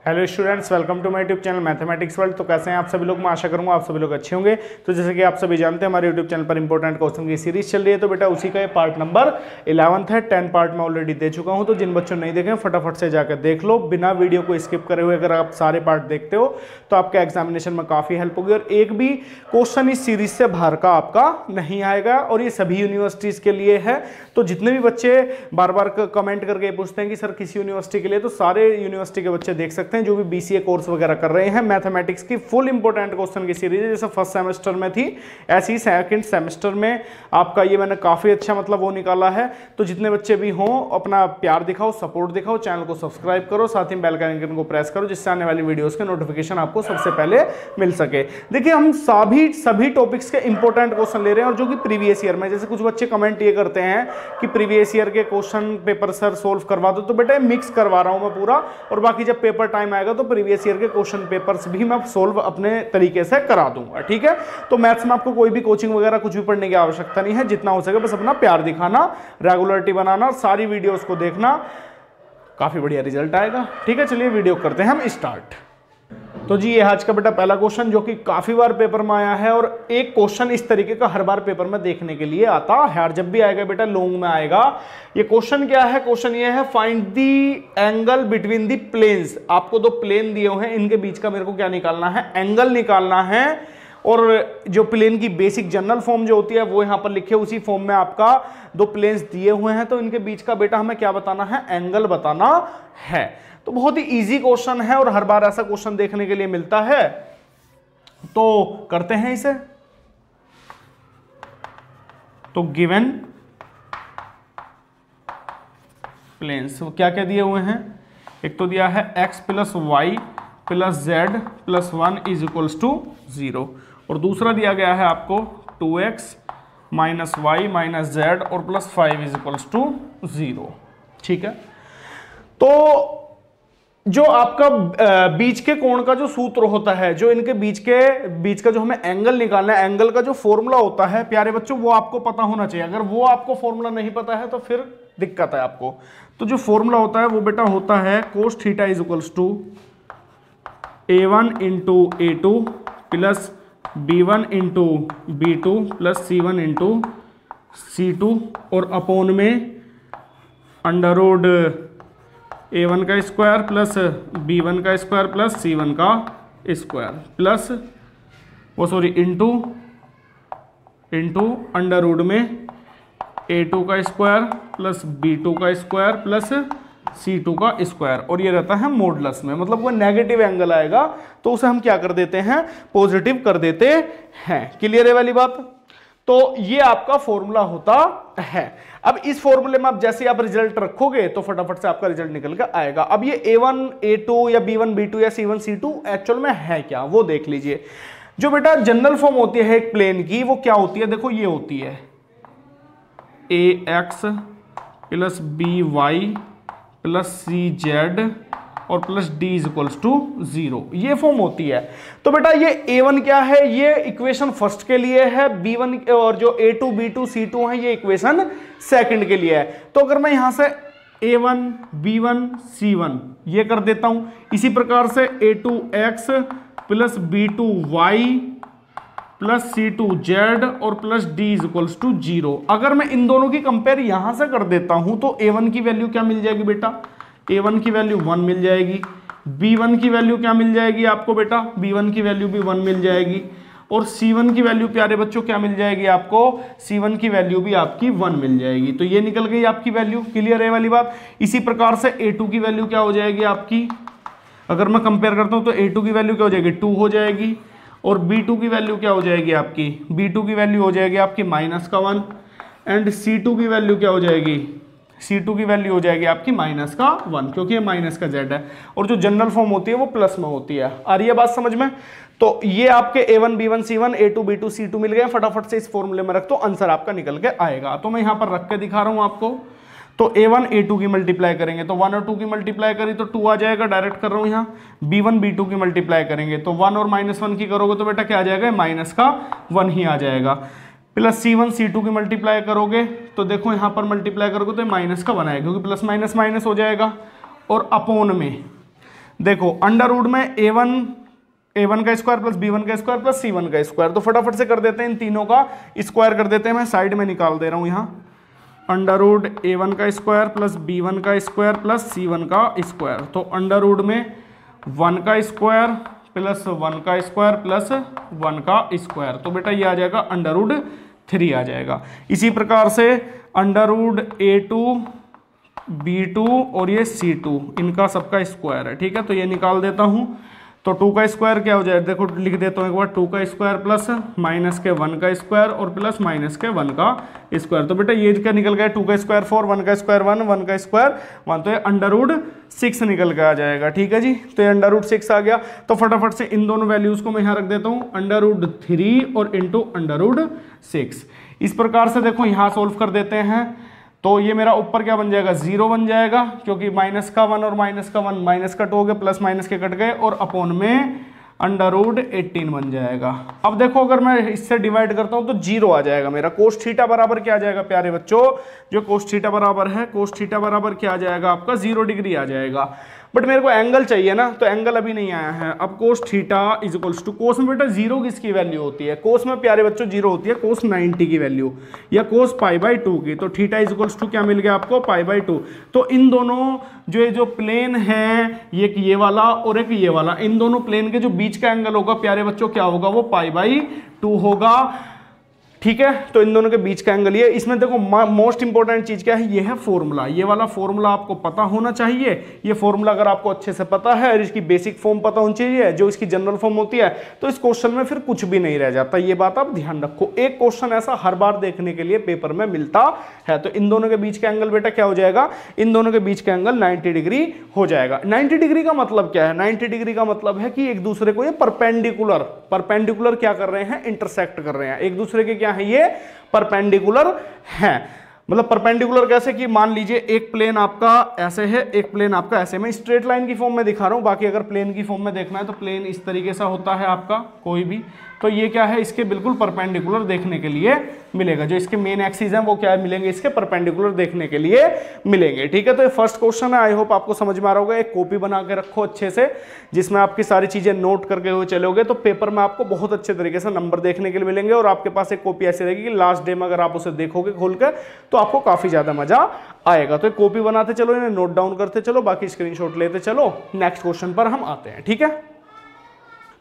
Hello students, welcome to my YouTube channel mathematics world. तो कैसे हैं आप सभी लोग? मैं आशा करूंगा आप सभी लोग अच्छे होंगे। तो जैसे कि आप सभी जानते हैं हमारे यूट्यूब चैनल पर इंपॉर्टेंट क्वेश्चन की सीरीज चल रही है। तो बेटा उसी का ये पार्ट नंबर 11 है। 10 पार्ट में ऑलरेडी दे चुका हूं। तो जिन बच्चों ने नहीं देखे फटाफट से जाकर देख लो, बिना वीडियो को स्किप करे हुए। अगर आप सारे पार्ट देखते हो तो आपका एग्जामिनेशन में काफी हेल्प होगी और एक भी क्वेश्चन इस सीरीज से बाहर का आपका नहीं आएगा। और ये सभी यूनिवर्सिटीज के लिए है। तो जितने भी बच्चे बार बार कमेंट करके पूछते हैं कि सर किसी यूनिवर्सिटी के लिए, तो सारे यूनिवर्सिटी के बच्चे देख सकते हैं जो भी बीसीए कोर्स वगैरह कर रहे हैं। मैथमेटिक्स की फुल इंपॉर्टेंट क्वेश्चन की सीरीज है। जैसे फर्स्ट सेमेस्टर में थी ऐसी ही सेकंड सेमेस्टर में आपका ये मैंने काफी अच्छा मतलब वो निकाला है। तो जितने बच्चे भी हों अपना प्यार दिखाओ, सपोर्ट दिखाओ, चैनल को सब्सक्राइब करो, साथ ही बेल का आइकन को प्रेस करो जिससे आने वाली वीडियोस के नोटिफिकेशन आपको सबसे पहले मिल सके। देखिए हम सभी टॉपिक्स के इंपॉर्टेंट क्वेश्चन ले रहे हैं और जो कि प्रीवियस ईयर में, जैसे कुछ बच्चे कमेंट ये करते हैं कि प्रीवियस ईयर के क्वेश्चन पेपर सर सोल्व करवा दो। तो बेटा मिक्स करवा रहा हूं मैं पूरा, और बाकी जब पेपर टाइम आएगा तो प्रीवियस ईयर के क्वेश्चन पेपर्स भी मैं सोल्व अपने तरीके से करा दूंगा। ठीक है, तो मैथ्स में आपको कोई भी कोचिंग वगैरह कुछ भी पढ़ने की आवश्यकता नहीं है। जितना हो सके बस अपना प्यार दिखाना, रेगुलरिटी बनाना, सारी वीडियोस को देखना, काफी बढ़िया रिजल्ट आएगा। ठीक है, चलिए वीडियो करते हैं हम स्टार्ट। तो जी ये आज का बेटा पहला क्वेश्चन जो कि काफी बार पेपर में आया है, और एक क्वेश्चन इस तरीके का हर बार पेपर में देखने के लिए आता है। और जब भी आएगा बेटा लॉन्ग में आएगा। ये क्वेश्चन क्या है? क्वेश्चन ये है, find the angle between the planes. आपको दो प्लेन दिए हुए हैं, इनके बीच का मेरे को क्या निकालना है? एंगल निकालना है। और जो प्लेन की बेसिक जनरल फॉर्म जो होती है वो यहां पर लिखे, उसी फॉर्म में आपका दो प्लेन्स दिए हुए हैं। तो इनके बीच का बेटा हमें क्या बताना है? एंगल बताना है। तो बहुत ही इजी क्वेश्चन है और हर बार ऐसा क्वेश्चन देखने के लिए मिलता है। तो करते हैं इसे। तो गिवन प्लेन्स क्या क्या दिए हुए हैं? एक तो दिया है x plus y plus z plus 1 is equals to 0, और दूसरा दिया गया है आपको 2x minus y minus z और प्लस 5 इज इक्वल्स टू 0। ठीक है, तो जो आपका बीच के कोण का जो सूत्र होता है, जो इनके बीच का जो हमें एंगल निकालना है, एंगल का जो फॉर्मूला होता है प्यारे बच्चों, वो आपको पता होना चाहिए। अगर वो आपको फॉर्मूला नहीं पता है तो फिर दिक्कत है आपको। तो जो फॉर्मूला होता है वो बेटा होता है cos theta is equals to a1 into a2 plus b1 into b2 plus c1 into c2 और अपोन में अंडर रूट a1 का स्क्वायर प्लस b1 का स्क्वायर प्लस c1 का square plus into under root में a2 का square plus b2 का square plus c2 का square, और ये रहता है मॉडुलस में। मतलब कोई नेगेटिव एंगल आएगा तो उसे हम क्या कर देते हैं? पॉजिटिव कर देते हैं। क्लियर है वाली बात? तो ये आपका फॉर्मूला होता है। अब इस फॉर्मूले में आप जैसे आप रिजल्ट रखोगे तो फटाफट से आपका रिजल्ट निकल के आएगा। अब ये a1 a2 या b1 b2 या c1 c2 एक्चुअल में है क्या, वो देख लीजिए। जो बेटा जनरल फॉर्म होती है एक प्लेन की, वो क्या होती है? देखो ये होती है ax plus by plus C Z और plus D is equals to 0, ये फॉर्म होती है। तो बेटा ये a1 क्या है? ये इक्वेशन फर्स्ट के लिए है। b1 और जो a2 b2 c2 है ये इक्वेशन सेकंड के लिए है। तो अगर मैं यहां से a1 b1 c1 ये कर देता हूं, इसी प्रकार से a2x plus b2y plus c2z और plus d is equals to 0। अगर मैं इन दोनों की कंपेयर यहां से कर देता हूं तो a1 की वैल्यू क्या मिल जाएगी बेटा? a1 की वैल्यू 1 मिल जाएगी। b1 की वैल्यू क्या मिल जाएगी आपको बेटा? b1 की वैल्यू भी 1 मिल जाएगी। और c1 की वैल्यू प्यारे बच्चों क्या मिल जाएगी आपको? c1 की वैल्यू भी आपकी 1 मिल जाएगी। तो ये निकल गई आपकी वैल्यू। क्लियर है वाली बात? इसी प्रकार से a2 की वैल्यू क्या हो जाएगी आपकी? अगर मैं कंपेयर करता हूं तो a2 की वैल्यू क्या हो जाएगी? 2 हो जाएगी। और b2 की वैल्यू क्या हो जाएगी आपकी? b2 की वैल्यू हो जाएगी आपकी माइनस का 1। एंड c2 की वैल्यू क्या हो जाएगी? c2 की वैल्यू हो जाएगी आपकी माइनस का 1, क्योंकि ये माइनस का z है। और जो जनरल फॉर्म होती है वो प्लस में होती है। आ रही है बात समझ में? तो ये आपके a1 b1 c1 a2 b2 c2 मिल गए। फटाफट से इस फॉर्मूले में रख तो आंसर आपका निकल के आएगा। तो मैं यहां पर रख के दिखा रहा हूं आपको। तो a1 a2 की मल्टीप्लाई करेंगे तो 1 और 2 की मल्टीप्लाई करी तो 2 आ जाएगा। डायरेक्ट कर रहा हूं यहां। b1 b2 की मल्टीप्लाई करेंगे तो 1 और -1 की करोगे तो बेटा क्या आ जाएगा? माइनस का 1 ही आ जाएगा। प्लस c1 c2 की मल्टीप्लाई करोगे तो देखो यहां पर मल्टीप्लाई करोगे तो माइनस का 1 आएगा, क्योंकि प्लस माइनस माइनस हो जाएगा। और अपोन में देखो अंडर रूट में a1 का स्क्वायर प्लस b1 का स्क्वायर प्लस c1 का स्क्वायर, तो फटाफट से कर देते हैं, इन तीनों का स्क्वायर कर देते हैं। मैं साइड में निकाल दे रहा हूं यहां, अंडर रूट a1 का स्क्वायर प्लस b1 का स्क्वायर प्लस c1 का स्क्वायर, तो अंडर रूट में 1 का स्क्वायर प्लस 1 का स्क्वायर प्लस 1 का स्क्वायर, तो बेटा ये आ जाएगा अंडर रूट 3 आ जाएगा। इसी प्रकार से अंडर रूट a2 b2 और ये c2 इनका सबका स्क्वायर है, ठीक है, तो ये निकाल देता हूं। तो 2 का स्क्वायर क्या हो जाएगा, देखो लिख देता हूं एक बार, 2 का स्क्वायर प्लस माइनस के 1 का स्क्वायर और प्लस माइनस के 1 का स्क्वायर, तो बेटा ये क्या निकल गया, 2 का स्क्वायर 4, 1 का स्क्वायर 1, 1 का स्क्वायर 1, तो ये अंडर रूट 6 निकल के आ जाएगा, ठीक है जी। तो ये अंडर रूट 6 आ गया। तो फटाफट से इन दोनों वैल्यूज को मैं यहाँ रख देता हूँ, अंडर रूट 3 और इंटू अंडर रूट 6। इस प्रकार से देखो यहाँ सोल्व कर देते हैं, तो ये मेरा ऊपर क्या बन जाएगा, 0 बन जाएगा, क्योंकि माइनस का 1 और माइनस का 1 माइनस कट हो गए, प्लस माइनस के कट गए, और अपॉन में अंडर रूट 18 बन जाएगा। अब देखो अगर मैं इससे डिवाइड करता हूं तो 0 आ जाएगा मेरा। कोस थीटा बराबर क्या आ जाएगा प्यारे बच्चों, जो कोस थीटा बराबर है, कोस थीटा बराबर क्या आ जाएगा आपका, 0 डिग्री आ जाएगा। बट मेरे को एंगल चाहिए ना, तो एंगल अभी नहीं आया है। अब cos theta is equals to, cos में बेटा 0 किसकी वैल्यू होती है, कोस में प्यारे बच्चों 0 होती है कोस 90 की वैल्यू, या कोस π/2 की। तो थीटा इज इक्वल्स टू क्या मिल गया आपको, π/2। तो इन दोनों जो प्लेन है, एक ये वाला और एक ये वाला, इन दोनों प्लेन के जो बीच का एंगल होगा प्यारे बच्चों क्या होगा, वो π/2 होगा, ठीक है। तो इन दोनों के बीच का एंगल ये, इसमें देखो मोस्ट इंपॉर्टेंट चीज क्या है, ये है फॉर्मूला। ये वाला फॉर्मूला आपको पता होना चाहिए। ये फॉर्मूला अगर आपको अच्छे से पता है और इसकी बेसिक फॉर्म पता होनी चाहिए, जो इसकी जनरल फॉर्म होती है, तो इस क्वेश्चन में फिर कुछ भी नहीं रह जाता। ये बात आप ध्यान रखो, एक क्वेश्चन ऐसा हर बार देखने के लिए पेपर में मिलता है। तो इन दोनों के बीच का एंगल बेटा क्या हो जाएगा, इन दोनों के बीच का एंगल 90 डिग्री हो जाएगा। 90 डिग्री का मतलब क्या है, 90 डिग्री का मतलब है कि एक दूसरे को ये परपेंडिकुलर क्या कर रहे हैं, इंटरसेक्ट कर रहे हैं एक दूसरे के, क्या है ये परपेंडिकुलर हैं। मतलब परपेंडिकुलर कैसे कि मान लीजिए एक प्लेन आपका ऐसे है, एक प्लेन आपका ऐसे। मैं स्ट्रेट लाइन की फॉर्म में दिखा रहा हूं, बाकी अगर प्लेन की फॉर्म में देखना है तो प्लेन इस तरीके से होता है आपका कोई भी। तो ये क्या है, इसके बिल्कुल परपेंडिकुलर देखने के लिए मिलेगा। जो इसके मेन एक्सिस हैं वो क्या मिलेंगे, इसके परपेंडिकुलर देखने के लिए मिलेंगे, ठीक है। तो ये फर्स्ट क्वेश्चन है, आई होप आपको समझ में आ रहा होगा। एक कॉपी बना के रखो अच्छे से, जिसमें आपकी सारी चीजें नोट करके हुए चलोगे, तो पेपर में आपको बहुत अच्छे तरीके से नंबर देखने के लिए मिलेंगे। और आपके पास एक कॉपी ऐसी रहेगी कि लास्ट डे में अगर आप उसे देखोगे खोल कर, तो आपको काफी ज्यादा मजा आएगा। तो एक कॉपी बनाते चलो, इन्हें नोट डाउन करते चलो, बाकी स्क्रीनशॉट लेते चलो। नेक्स्ट क्वेश्चन पर हम आते हैं, ठीक है।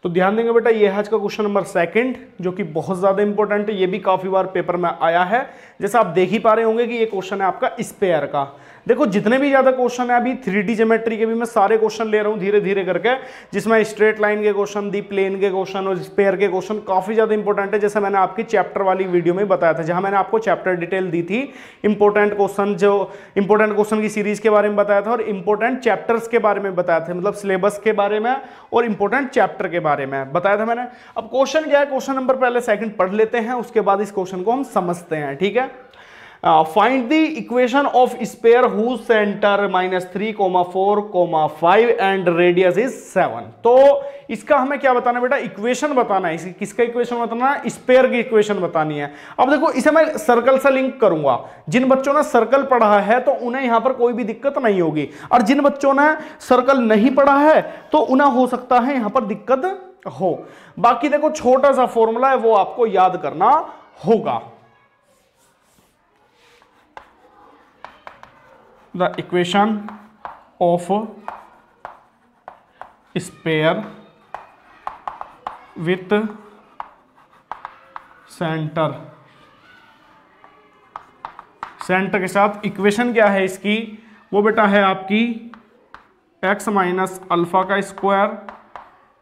तो ध्यान देंगे बेटा, ये है आज का क्वेश्चन नंबर 2, जो कि बहुत ज्यादा इंपॉर्टेंट है। ये भी काफी बार पेपर में आया है। जैसा आप देख ही पा रहे होंगे कि ये क्वेश्चन है आपका स्पेयर का। देखो जितने भी ज्यादा क्वेश्चन है अभी 3D ज्योमेट्री के भी मैं सारे क्वेश्चन ले रहा हूं धीरे धीरे करके, जिसमें स्ट्रेट लाइन के क्वेश्चन, दी प्लेन के क्वेश्चन और स्पेयर के क्वेश्चन काफी ज्यादा इंपॉर्टेंट है। जैसे मैंने आपकी चैप्टर वाली वीडियो में बताया था, जहां मैंने आपको चैप्टर डिटेल दी थी, इंपॉर्टेंट क्वेश्चन, जो इंपॉर्टेंट क्वेश्चन की सीरीज के बारे में बताया था और इंपॉर्टेंट चैप्टर्स के बारे में बताया था, मतलब सिलेबस के बारे में और इंपॉर्टेंट चैप्टर के बारे में बताया था मैंने। अब क्वेश्चन क्या है, क्वेश्चन नंबर पहले 2 पढ़ लेते हैं, उसके बाद इस क्वेश्चन को हम समझते हैं, ठीक है। Find the equation of sphere whose centre -3, 4, 5 and radius is 7। तो इसका हमें क्या बताना है बेटा, इक्वेशन बताना है। किसका इक्वेशन बताना है, स्पेयर की इक्वेशन बतानी है। अब देखो इसे मैं सर्कल से लिंक करूंगा। जिन बच्चों ने सर्कल पढ़ा है तो उन्हें यहां पर कोई भी दिक्कत नहीं होगी, और जिन बच्चों ने सर्कल नहीं पढ़ा है तो उन्हें हो सकता है यहां पर दिक्कत हो। बाकी देखो छोटा सा फॉर्मूला है, वो आपको याद करना होगा। The equation of sphere with center, centre के साथ इक्वेशन क्या है इसकी, वो बेटा है आपकी x माइनस अल्फा का square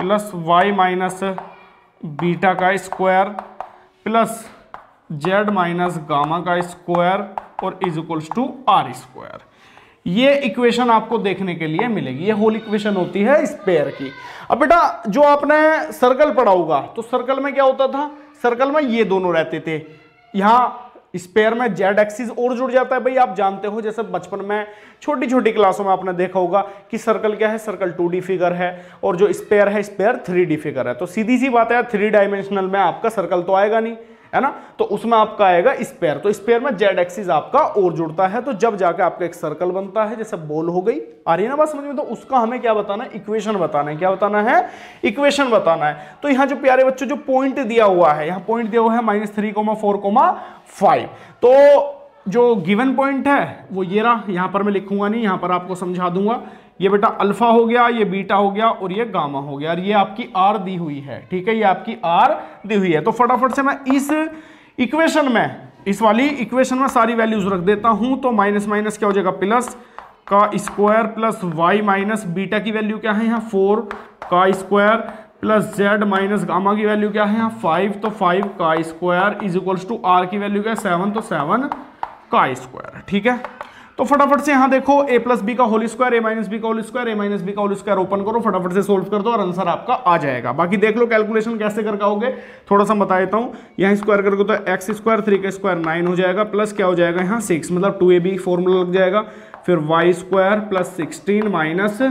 plus y minus beta का square plus z minus gamma का स्क्वायर और is equals to r square. ये इक्वेशन आपको देखने के लिए मिलेगी। ये होल इक्वेशन होती है स्पेयर की। अब बेटा जो आपने सर्कल पढ़ा होगा, तो सर्कल में क्या होता था, सर्कल में ये दोनों रहते थे। यहां स्पेयर में जेड एक्सिस और जुड़ जाता है। भाई आप जानते हो, जैसे बचपन में छोटी छोटी क्लासों में आपने देखा होगा कि सर्कल क्या है, सर्कल 2D फिगर है, और जो स्पेयर है, स्पेयर 3D फिगर है। तो सीधी सी बात है, 3 डायमेंशनल में आपका सर्कल तो आएगा नहीं, है ना, तो उसमें आपका आएगा स्पेयर, तो स्पेयर में जेड एक्सिस आपका और जुड़ता है, तो जब जाके आपका एक सर्कल बनता है, जैसे बॉल हो गई, आ रही है ना बात समझ में, तो उसका हमें क्या बताना है, इक्वेशन बताना है, क्या बताना है, इक्वेशन बताना है। तो यहां जो प्यारे बच्चों जो पॉइंट दिया हुआ है, यहां पॉइंट दिया हुआ है -3,4,5, तो जो गिवन पॉइंट है वो ये रहा, यहां पर मैं लिखूंगा नहीं, यहां पर आपको समझा दूंगा, ये बेटा अल्फा हो गया, ये बीटा हो गया और ये गामा हो गया, और ये आपकी आर दी हुई है, ठीक है, ये आपकी आर दी हुई है। तो फटाफट से मैं इस इक्वेशन में, इस वाली इक्वेशन में सारी वैल्यूज रख देता हूं, तो माइनस माइनस क्या हो जाएगा, प्लस का square plus y minus beta की वैल्यू क्या है यहाँ 4 का square plus z minus gamma की वैल्यू क्या है यहाँ 5, तो 5 का square is equals to r की वैल्यू क्या है 7, तो 7 का स्क्वायर, ठीक है। तो फटाफट से यहां देखो a प्लस बी का whole square, a minus B का whole square, a minus B का होल स्क्वायर ओपन करो, फटाफट से सोल्व कर दो और आंसर आपका आ जाएगा। बाकी देख लो कैलकुलेशन कैसे कर पाओगे, थोड़ा सा बता देता हूं, यहां स्क्वायर करोगे तो एक्स स्क्वायर 3 का स्क्वायर 9 हो जाएगा, प्लस क्या हो जाएगा यहाँ 6, मतलब 2ab फॉर्मूला लग जाएगा, फिर y square plus 16 minus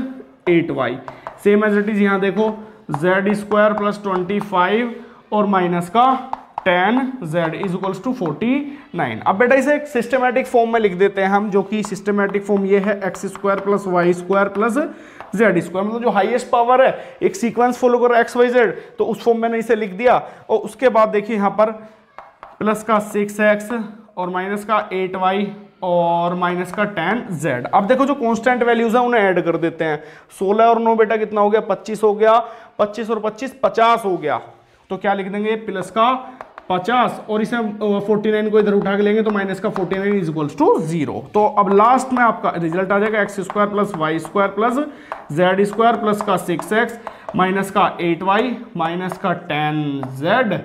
8y, same as it is यहाँ देखो जेड स्क्वायर प्लस 25 और माइनस का 10z इज इक्वल्स टू 49। अब बेटा इसे एक सिस्टमैटिक फॉर्म में लिख देते हैं हम, जो कि सिस्टमैटिक फॉर्म ये है x square plus y square plus z square, मतलब जो हाईएस्ट पावर है, एक सीक्वेंस फॉलो करो एक्स वाई जेड, तो उस फॉर्म में इसे लिख दिया। और उसके बाद देखिए यहाँ पर प्लस का 6x और माइनस का 8y और माइनस का 10z। अब देखो जो कांस्टेंट वैल्यूज है उन्हें ऐड कर देते हैं, 16 और 9 बेटा कितना हो गया 25 हो गया, 25 और 25 50 हो गया, तो क्या लिख देंगे प्लस का 50 और इसे 49 को इधर उठा के लेंगे तो माइनस का 49 इज इक्वल्स टू 0। तो अब लास्ट में आपका रिजल्ट आ जाएगा x square plus y square plus z square plus का 6x माइनस का 8y माइनस का 10z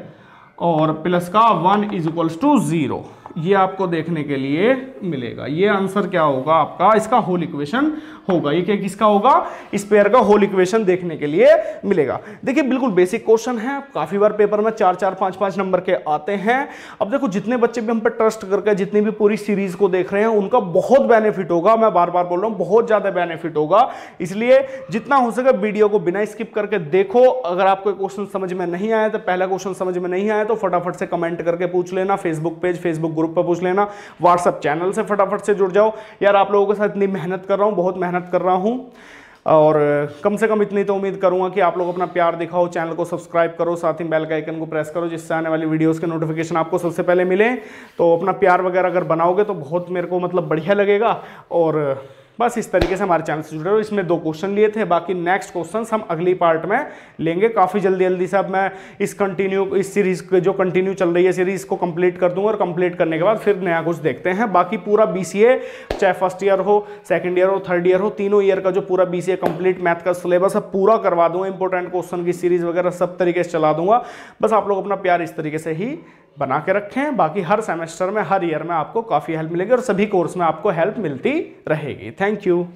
और प्लस का 1 इज इक्वल्स टू 0। ये आपको देखने के लिए मिलेगा, ये आंसर क्या होगा आपका, इसका होल इक्वेशन होगा। ये क्या किसका होगा, इस पेयर का होल इक्वेशन देखने के लिए मिलेगा। देखिए बिल्कुल बेसिक क्वेश्चन है, काफी बार पेपर में 4-4, 5-5 नंबर के आते हैं। अब देखो जितने बच्चे भी हम पे ट्रस्ट करके जितनी भी पूरी सीरीज को देख रहे हैं उनका बहुत बेनिफिट होगा, मैं बार बार बोल रहा हूं बहुत ज्यादा बेनिफिट होगा, इसलिए जितना हो सके वीडियो को बिना स्किप करके देखो। अगर आपको क्वेश्चन समझ में नहीं आया तो पहला क्वेश्चन समझ में नहीं आया तो फटाफट से कमेंट करके पूछ लेना, फेसबुक पेज फेसबुक ग्रुप पर पूछ लेना, व्हाट्सएप चैनल से फटाफट से जुड़ जाओ। यार आप लोगों के साथ इतनी मेहनत कर रहा हूं, बहुत मेहनत कर रहा हूं, और कम से कम इतनी तो उम्मीद करूंगा कि आप लोग अपना प्यार दिखाओ, चैनल को सब्सक्राइब करो, साथ ही बेल का आइकन को प्रेस करो जिससे आने वाली वीडियोस के नोटिफिकेशन आपको सबसे पहले मिले। तो अपना प्यार वगैरह अगर बनाओगे तो बहुत मेरे को मतलब बढ़िया लगेगा। और बस इस तरीके से हमारे चैनल से जुड़े रहो। इसमें 2 क्वेश्चन लिए थे, बाकी नेक्स्ट क्वेश्चंस हम अगली पार्ट में लेंगे काफ़ी जल्दी से। अब मैं इस सीरीज जो कंटिन्यू चल रही है सीरीज को कंप्लीट कर दूंगा और कंप्लीट करने के बाद फिर नया कुछ देखते हैं। बाकी पूरा BCA चाहे फर्स्ट ईयर हो, सेकंड ईयर हो, थर्ड ईयर हो, तीनों ईयर का जो पूरा BCA कंप्लीट मैथ का सिलेबस है पूरा करवा दूंगा, इंपॉर्टेंट क्वेश्चन की सीरीज वगैरह सब तरीके से चला दूंगा। बस आप लोग अपना प्यार इस तरीके से ही बना के रखें। बाकी हर सेमेस्टर में, हर ईयर में आपको काफ़ी हेल्प मिलेगी और सभी कोर्स में आपको हेल्प मिलती रहेगी। Thank you.